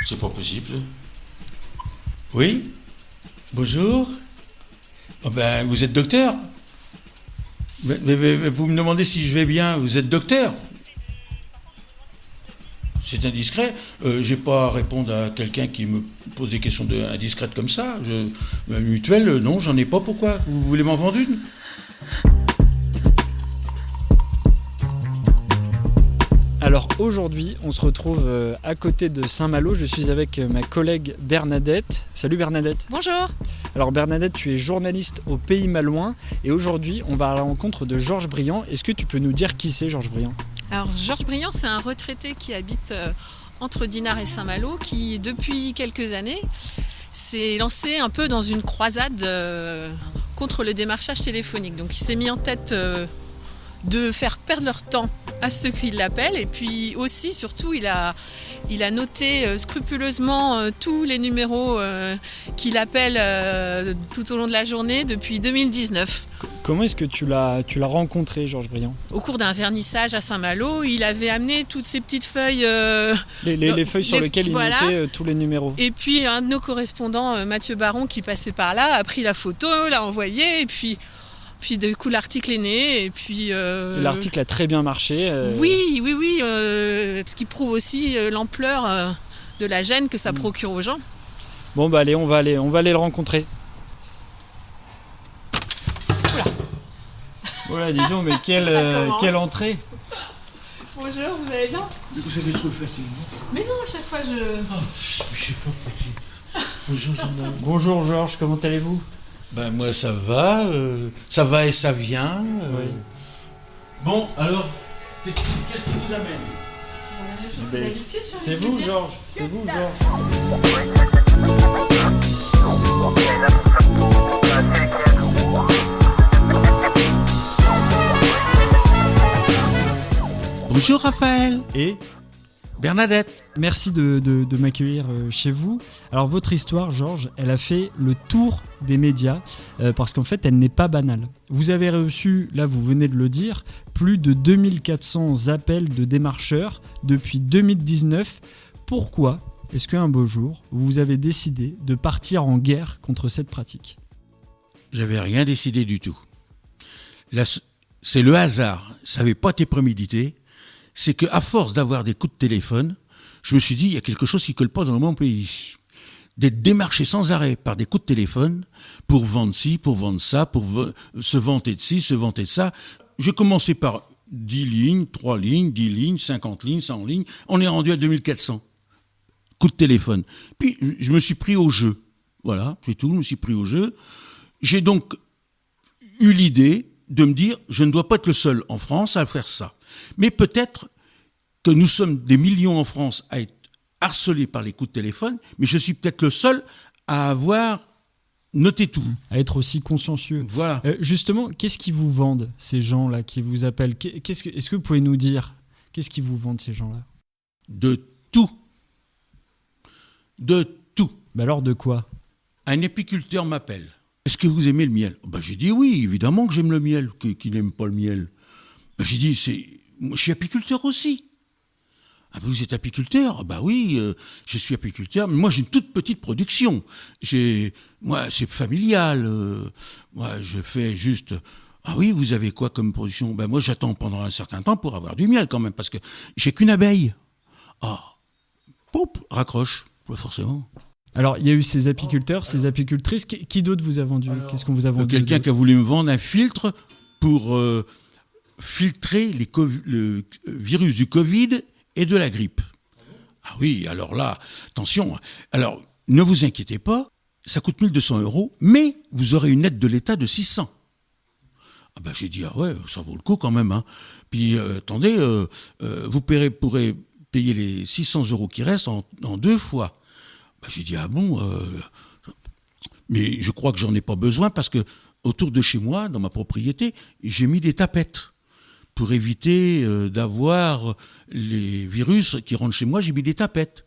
C'est pas possible. Oui? Bonjour? Oh ben, vous êtes docteur? Mais vous me demandez si je vais bien, vous êtes docteur? C'est indiscret. J'ai pas à répondre à quelqu'un qui me pose des questions indiscrètes comme ça. Mutuelle, non, j'en ai pas. Pourquoi? Vous voulez m'en vendre une? Alors aujourd'hui, on se retrouve à côté de Saint-Malo. Je suis avec ma collègue Bernadette. Salut Bernadette. Bonjour. Alors Bernadette, tu es journaliste au Pays Malouin et aujourd'hui, on va à la rencontre de Georges Briand. Est-ce que tu peux nous dire qui c'est Georges Briand? Alors Georges Briand, c'est un retraité qui habite entre Dinard et Saint-Malo, qui depuis quelques années s'est lancé un peu dans une croisade contre le démarchage téléphonique. Donc il s'est mis en tête de faire perdre leur temps à ceux qui l'appellent, et puis aussi, surtout, il a noté scrupuleusement tous les numéros qu'il appelle tout au long de la journée depuis 2019. Comment est-ce que tu l'as rencontré, Georges Briand? Au cours d'un vernissage à Saint-Malo, il avait amené toutes ces petites feuilles... les feuilles sur lesquelles il notait tous les numéros. Et puis un de nos correspondants, Mathieu Baron, qui passait par là, a pris la photo, l'a envoyée, et puis du coup l'article est né, et puis... L'article a très bien marché. Oui, ce qui prouve aussi l'ampleur de la gêne que ça procure aux gens. Bon bah allez, on va aller le rencontrer. Voilà, dis donc, mais quelle entrée! Bonjour, vous allez bien? Vous avez trop facilement. Mais non, à chaque fois je... Je sais pas pourquoi. Bonjour, gendarme. Bonjour Georges, comment allez-vous? Ben moi ça va et ça vient. Oui. Bon, alors, qu'est-ce qui vous amène? C'est vous Georges, c'est vous Georges. Bonjour Raphaël. Et Bernadette. merci de m'accueillir chez vous. Alors votre histoire, Georges, elle a fait le tour des médias parce qu'en fait, elle n'est pas banale. Vous avez reçu, là vous venez de le dire, plus de 2400 appels de démarcheurs depuis 2019. Pourquoi est-ce qu'un beau jour, vous avez décidé de partir en guerre contre cette pratique? J'avais rien décidé du tout. Là, c'est le hasard. Ça n'avait pas été prémédité. C'est qu'à force d'avoir des coups de téléphone, je me suis dit, il y a quelque chose qui ne colle pas dans mon pays. D'être démarché sans arrêt par des coups de téléphone pour vendre ci, pour vendre ça, pour se vanter de ci, se vanter de ça. J'ai commencé par 10 lignes, 3 lignes, 10 lignes, 50 lignes, 100 lignes. On est rendu à 2400 coups de téléphone. Puis je me suis pris au jeu. Voilà, c'est tout, je me suis pris au jeu. J'ai donc eu l'idée de me dire, je ne dois pas être le seul en France à faire ça. Mais peut-être que nous sommes des millions en France à être harcelés par les coups de téléphone, mais je suis peut-être le seul à avoir noté tout. À être aussi consciencieux. Voilà. Justement, qu'est-ce qu'ils vous vendent, ces gens-là qui vous appellent? Est-ce que vous pouvez nous dire, qu'est-ce qu'ils vous vendent, ces gens-là? De tout. De tout. Mais alors de quoi? Un apiculteur m'appelle. Est-ce que vous aimez le miel? J'ai dit oui, évidemment que j'aime le miel. Qui n'aime pas le miel? J'ai dit, je suis apiculteur aussi. Ah, vous êtes apiculteur? Oui, je suis apiculteur, mais moi j'ai une toute petite production. Moi, c'est familial. Moi, je fais juste... Ah oui, vous avez quoi comme production? Moi, j'attends pendant un certain temps pour avoir du miel quand même, parce que j'ai qu'une abeille. Ah, pop, raccroche, pas forcément. Alors, il y a eu ces apiculteurs, ces apicultrices. Qui d'autre vous a vendu? Qu'est-ce qu'on vous a vendu? Quelqu'un qui a voulu me vendre un filtre pour filtrer le virus du Covid et de la grippe. Ah oui, alors là, attention. Alors, ne vous inquiétez pas, ça coûte 1 200 €, mais vous aurez une aide de l'État de 600. J'ai dit, ah ouais, ça vaut le coup quand même. Hein. Puis, attendez, vous pourrez payer les 600 € qui restent en 2 fois. J'ai dit, ah bon, mais je crois que j'en ai pas besoin parce que autour de chez moi, dans ma propriété, j'ai mis des tapettes. Pour éviter d'avoir les virus qui rentrent chez moi, j'ai mis des tapettes.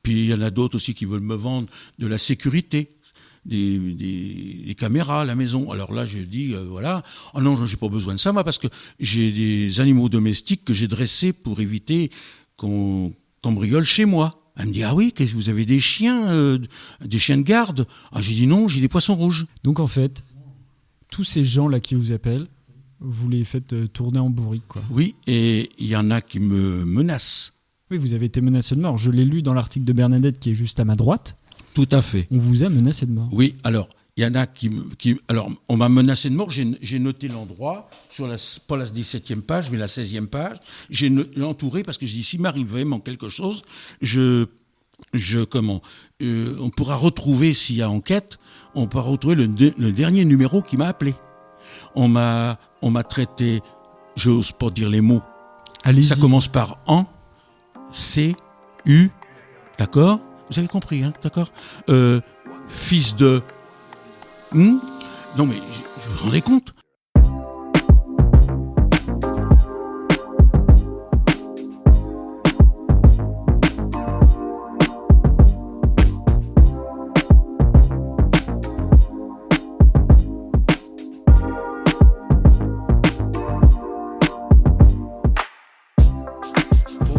Puis il y en a d'autres aussi qui veulent me vendre de la sécurité, des caméras à la maison. Alors là, je dis, voilà, oh non, j'ai pas besoin de ça, moi, parce que j'ai des animaux domestiques que j'ai dressés pour éviter qu'on cambriole chez moi. Elle me dit, ah oui, qu'est-ce que vous avez des chiens de garde? Ah, j'ai dit non, j'ai des poissons rouges. Donc en fait, tous ces gens-là qui vous appellent, vous les faites tourner en bourrique, quoi. Oui, et il y en a qui me menacent. Oui, vous avez été menacé de mort. Je l'ai lu dans l'article de Bernadette qui est juste à ma droite. Tout à fait. On vous a menacé de mort. Oui, alors, il y en a alors, on m'a menacé de mort, j'ai noté l'endroit, sur pas la 17e page, mais la 16e page. J'ai l'entouré parce que j'ai dit, s'il m'arrive vraiment quelque chose, on pourra retrouver, s'il y a enquête, on pourra retrouver le dernier numéro qui m'a appelé. On m'a traité, j'ose pas dire les mots. Allez-y. Ça commence par an, C, U, d'accord? Vous avez compris, hein, d'accord? Fils de... Non mais, vous vous rendez compte?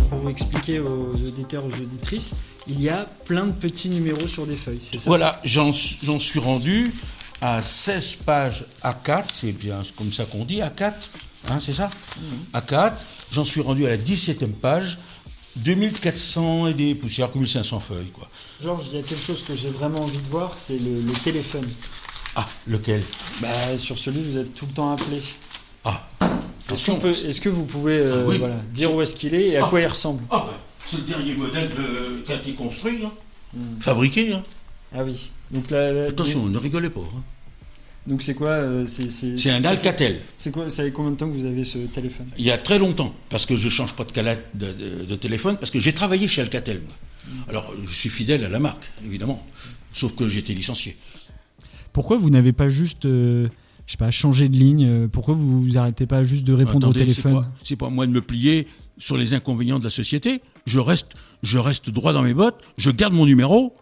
Pour vous expliquer aux auditeurs, aux auditrices, il y a plein de petits numéros sur des feuilles, c'est ça? Voilà, j'en suis rendu à 16 pages A4, c'est bien comme ça qu'on dit, A4, hein, c'est ça? A4, j'en suis rendu à la 17e page, 2400 et des poussières, 1500 feuilles, quoi. Georges, il y a quelque chose que j'ai vraiment envie de voir, c'est le téléphone. Ah, lequel? Sur celui vous êtes tout le temps appelé. Ah, Est-ce que vous pouvez oui, dire où est-ce qu'il est et à quoi il ressemble? Ah, c'est le dernier modèle qui a été construit, hein. Fabriqué. Hein. Ah oui. Donc là, attention, ne rigolez pas. Hein. Donc c'est quoi c'est un Alcatel. C'est quoi? Ça fait combien de temps que vous avez ce téléphone? Il y a très longtemps, parce que je change pas de téléphone, parce que j'ai travaillé chez Alcatel, moi. Alors, je suis fidèle à la marque, évidemment, sauf que j'ai été licencié. Pourquoi vous n'avez pas juste, changé de ligne? Pourquoi vous arrêtez pas juste de répondre au téléphone? C'est pas à moi de me plier sur les inconvénients de la société. Je reste droit dans mes bottes, je garde mon numéro,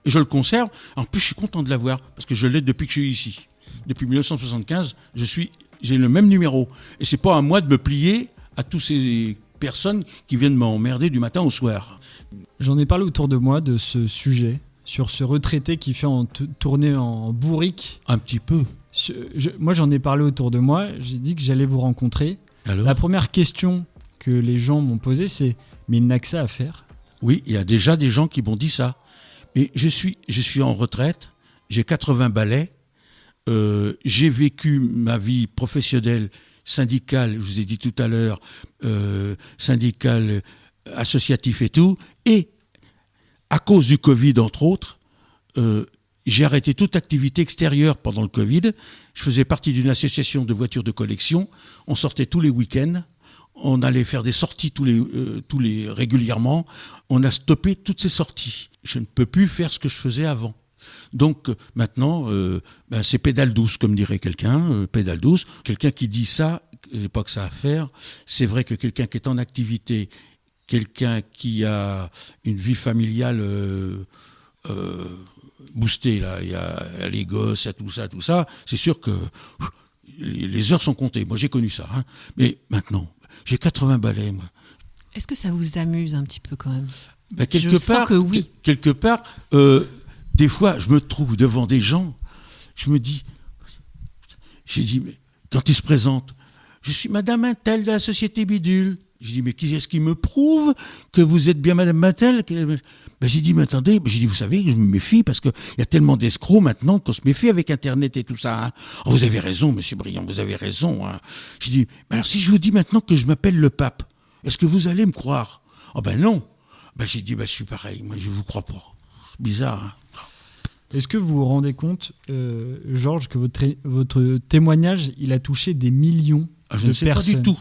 et je le conserve. En plus, je suis content de l'avoir, parce que je l'ai depuis que je suis ici. Depuis 1975, j'ai le même numéro. Et c'est pas à moi de me plier à toutes ces personnes qui viennent m'emmerder du matin au soir. J'en ai parlé autour de moi de ce sujet, sur ce retraité qui fait tourner en bourrique. Un petit peu. Moi, j'en ai parlé autour de moi. J'ai dit que j'allais vous rencontrer. Alors ? La première question que les gens m'ont posée, c'est « Mais il n'a que ça à faire ?» Oui, il y a déjà des gens qui m'ont dit ça. Mais je suis en retraite, j'ai 80 balais, j'ai vécu ma vie professionnelle, syndicale, je vous ai dit tout à l'heure, syndicale, associatif et tout, et à cause du Covid, entre autres, j'ai arrêté toute activité extérieure pendant le Covid. Je faisais partie d'une association de voitures de collection, on sortait tous les week-ends, on allait faire des sorties régulièrement. On a stoppé toutes ces sorties. Je ne peux plus faire ce que je faisais avant. Donc maintenant, c'est pédale douce, comme dirait quelqu'un. Pédale douce. Quelqu'un qui dit ça, j'ai pas que ça à faire. C'est vrai que quelqu'un qui est en activité, quelqu'un qui a une vie familiale boostée, là, il y a les gosses, il y a tout ça. C'est sûr que les heures sont comptées. Moi, j'ai connu ça. Hein. Mais maintenant, j'ai 80 balais, moi. Est-ce que ça vous amuse un petit peu quand même? Quelque sens que oui. Quelque part, des fois, je me trouve devant des gens, j'ai dit, mais quand ils se présentent, je suis Madame Intel de la société Bidule. J'ai dit, mais qui est-ce qui me prouve que vous êtes bien Madame Intel? J'ai dit, mais attendez, j'ai dit, vous savez, je me méfie parce qu'il y a tellement d'escrocs maintenant qu'on se méfie avec Internet et tout ça. Hein. Oh, vous avez raison, Monsieur Briand, vous avez raison. Hein. J'ai dit, mais alors si je vous dis maintenant que je m'appelle le pape, est-ce que vous allez me croire? Oh ben non. J'ai dit, je suis pareil, moi je vous crois pas. C'est bizarre. Hein. Est-ce que vous vous rendez compte, Georges, que votre témoignage, il a touché des millions de personnes? Je ne sais pas du tout.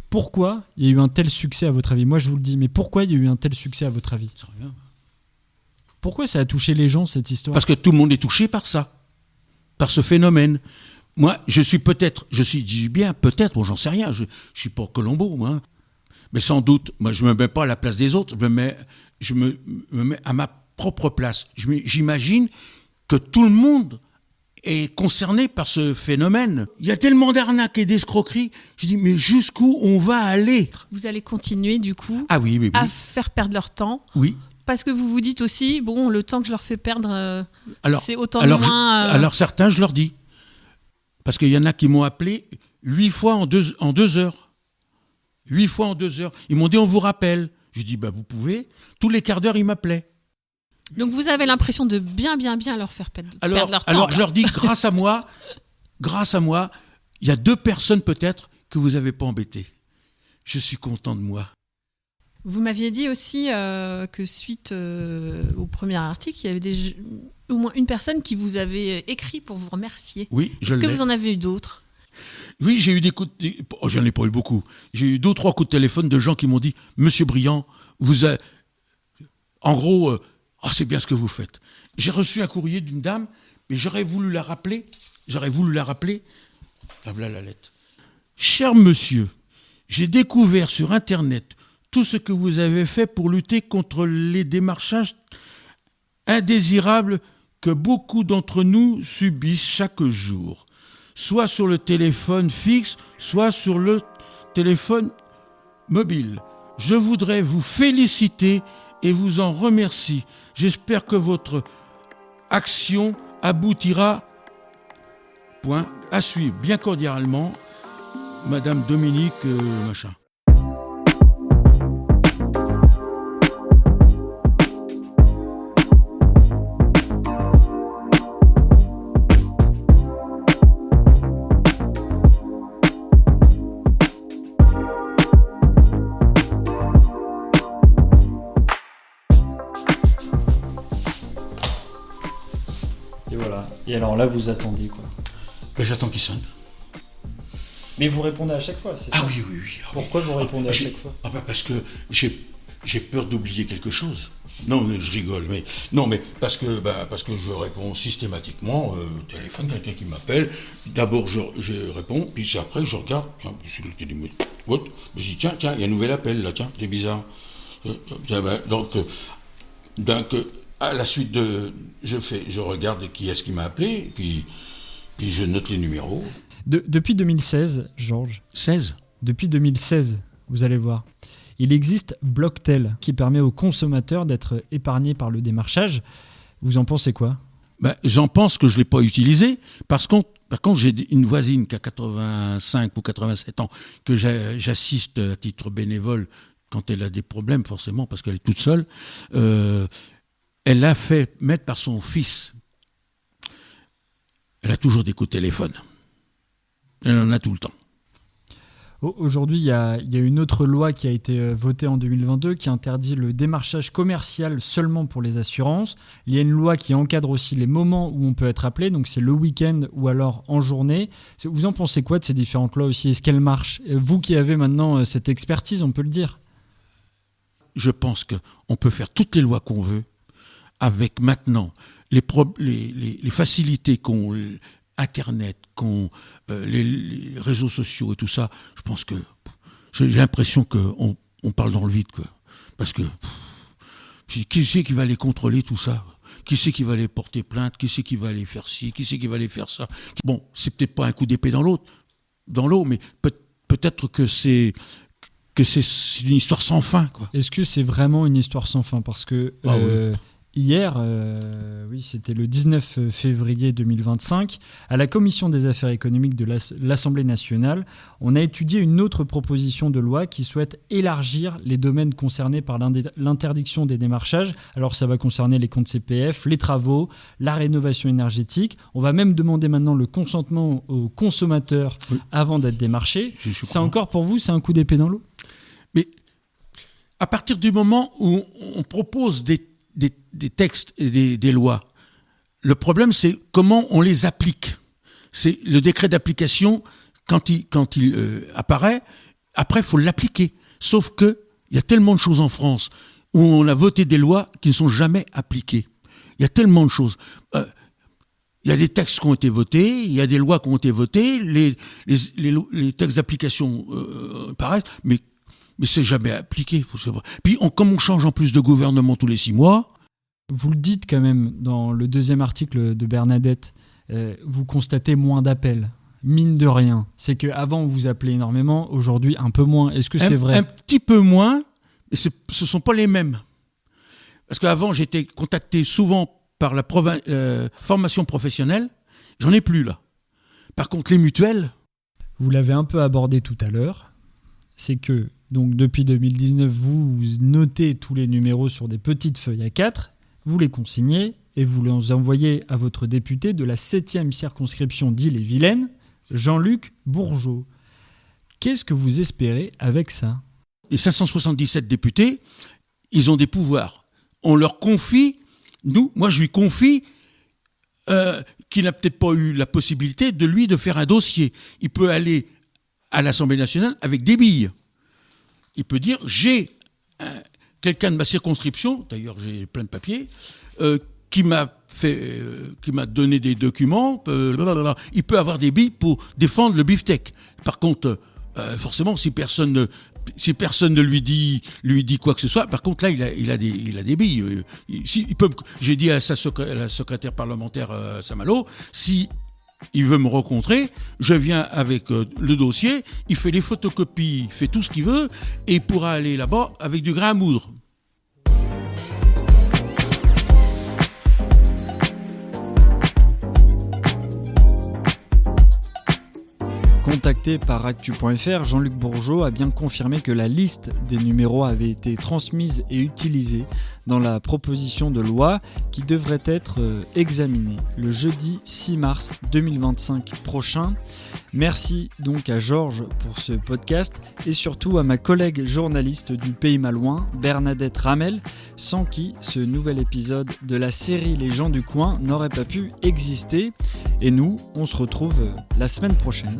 Pourquoi il y a eu un tel succès à votre avis? Moi, je vous le dis, mais pourquoi il y a eu un tel succès à votre avis? Pourquoi ça a touché les gens, cette histoire? Parce que tout le monde est touché par ça, par ce phénomène. Moi, je suis peut-être, j'en sais rien, je suis pas Colombo, moi. Hein. Mais sans doute, moi, je me mets pas à la place des autres, je me mets à ma propre place. J'imagine que tout le monde est concerné par ce phénomène. Il y a tellement d'arnaques et d'escroqueries. Je dis, mais jusqu'où on va aller? Vous allez continuer, du coup, oui. à faire perdre leur temps. Oui. parce que vous vous dites aussi, bon, le temps que je leur fais perdre, c'est autant alors, moins... alors certains, je leur dis. Parce qu'il y en a qui m'ont appelé 8 fois en 2 heures. 8 fois en 2 heures. Ils m'ont dit, on vous rappelle. Je dis, vous pouvez. Tous les quarts d'heure, ils m'appelaient. Donc vous avez l'impression de bien leur faire perdre leur temps. Alors je leur dis, grâce à moi, il y a 2 personnes peut-être que vous n'avez pas embêtées. Je suis content de moi. Vous m'aviez dit aussi que suite au premier article, il y avait au moins une personne qui vous avait écrit pour vous remercier. Oui, je l'ai. Est-ce que vous en avez eu d'autres ? Oui, j'ai eu des coups de... j'en ai pas eu beaucoup. J'ai eu 2 ou 3 coups de téléphone de gens qui m'ont dit « Monsieur Briand, en gros, c'est bien ce que vous faites. » J'ai reçu un courrier d'une dame, mais j'aurais voulu la rappeler. Ah, voilà la lettre. « Cher monsieur, j'ai découvert sur Internet tout ce que vous avez fait pour lutter contre les démarchages indésirables que beaucoup d'entre nous subissent chaque jour, soit sur le téléphone fixe, soit sur le téléphone mobile. Je voudrais vous féliciter et vous en remercier. J'espère que votre action aboutira. Point. À suivre. Bien cordialement, Madame Dominique machin. Et voilà. Et alors là, vous attendez quoi ? J'attends qu'il sonne. Mais vous répondez à chaque fois, c'est ça ? Oui. Pourquoi vous répondez à chaque fois ? Parce que j'ai peur d'oublier quelque chose. Non, je rigole, mais parce que je réponds systématiquement au téléphone, quelqu'un qui m'appelle. D'abord, je réponds, puis après, je regarde. Tiens, je dis tiens, il y a un nouvel appel là, tiens, c'est bizarre. Donc, à la suite je regarde qui est-ce qui m'a appelé, puis je note les numéros. Depuis 2016, Georges. 16 ? Depuis 2016, vous allez voir. Il existe Blocktel qui permet aux consommateurs d'être épargnés par le démarchage. Vous en pensez quoi ? J'en pense que je ne l'ai pas utilisé parce que, par contre, j'ai une voisine qui a 85 ou 87 ans que j'assiste à titre bénévole quand elle a des problèmes, forcément, parce qu'elle est toute seule. Elle l'a fait mettre par son fils. Elle a toujours des coups de téléphone. Elle en a tout le temps. Aujourd'hui, il y a une autre loi qui a été votée en 2022 qui interdit le démarchage commercial seulement pour les assurances. Il y a une loi qui encadre aussi les moments où on peut être appelé, donc c'est le week-end ou alors en journée. Vous en pensez quoi de ces différentes lois aussi ? Est-ce qu'elles marchent ? Vous qui avez maintenant cette expertise, on peut le dire. Je pense qu'on peut faire toutes les lois qu'on veut avec maintenant les facilités qu'ont Internet, qu'ont les réseaux sociaux et tout ça. Je pense que j'ai l'impression qu'on parle dans le vide, quoi. Parce que qui c'est qui va les contrôler tout ça ? Qui c'est qui va les porter plainte ? Qui c'est qui va les faire ci ? Qui c'est qui va les faire ça ? Bon, c'est peut-être pas un coup d'épée dans l'eau, mais peut-être que c'est une histoire sans fin, quoi. Est-ce que c'est vraiment une histoire sans fin ? Parce que oui. Hier, c'était le 19 février 2025, à la Commission des affaires économiques de l'Assemblée nationale, on a étudié une autre proposition de loi qui souhaite élargir les domaines concernés par l'interdiction des démarchages. Alors ça va concerner les comptes CPF, les travaux, la rénovation énergétique. On va même demander maintenant le consentement aux consommateurs avant d'être démarchés. C'est encore pour vous, c'est un coup d'épée dans l'eau ? Mais à partir du moment où on propose des textes et des lois. Le problème, c'est comment on les applique. C'est le décret d'application, quand il apparaît, après, il faut l'appliquer. Sauf qu'il y a tellement de choses en France où on a voté des lois qui ne sont jamais appliquées. Il y a tellement de choses. Il y a des textes qui ont été votés, il y a des lois qui ont été votées, les textes d'application paraissent, mais c'est jamais appliqué. Puis, comme on change en plus de gouvernement tous les 6 mois... Vous le dites quand même dans le deuxième article de Bernadette, vous constatez moins d'appels. Mine de rien. C'est qu'avant, on vous appelait énormément, aujourd'hui, un peu moins. Est-ce que c'est vrai ? Un petit peu moins, mais ce ne sont pas les mêmes. Parce qu'avant, j'étais contacté souvent par la formation professionnelle. J'en ai plus là. Par contre, les mutuelles... Vous l'avez un peu abordé tout à l'heure. C'est que donc depuis 2019, vous notez tous les numéros sur des petites feuilles A4, vous les consignez et vous les envoyez à votre député de la 7e circonscription d'Ille-et-Vilaine, Jean-Luc Bourgeot. Qu'est-ce que vous espérez avec ça ? Les 577 députés, ils ont des pouvoirs. On leur confie, moi je lui confie, qu'il n'a peut-être pas eu la possibilité de faire un dossier. Il peut aller à l'Assemblée nationale avec des billes. Il peut dire, j'ai quelqu'un de ma circonscription, d'ailleurs j'ai plein de papiers, qui m'a donné des documents, il peut avoir des billes pour défendre le beefsteak. Par contre, forcément, si personne ne lui dit quoi que ce soit, par contre là, il a des billes. J'ai dit à la secrétaire parlementaire Saint-Malo, si il veut me rencontrer, je viens avec le dossier, il fait les photocopies, il fait tout ce qu'il veut, et il pourra aller là-bas avec du grain à moudre. Contacté par Actu.fr, Jean-Luc Bourgeot a bien confirmé que la liste des numéros avait été transmise et utilisée dans la proposition de loi qui devrait être examinée le jeudi 6 mars 2025 prochain. Merci donc à Georges pour ce podcast et surtout à ma collègue journaliste du Pays Malouin, Bernadette Ramel, sans qui ce nouvel épisode de la série Les gens du coin n'aurait pas pu exister. Et nous, on se retrouve la semaine prochaine.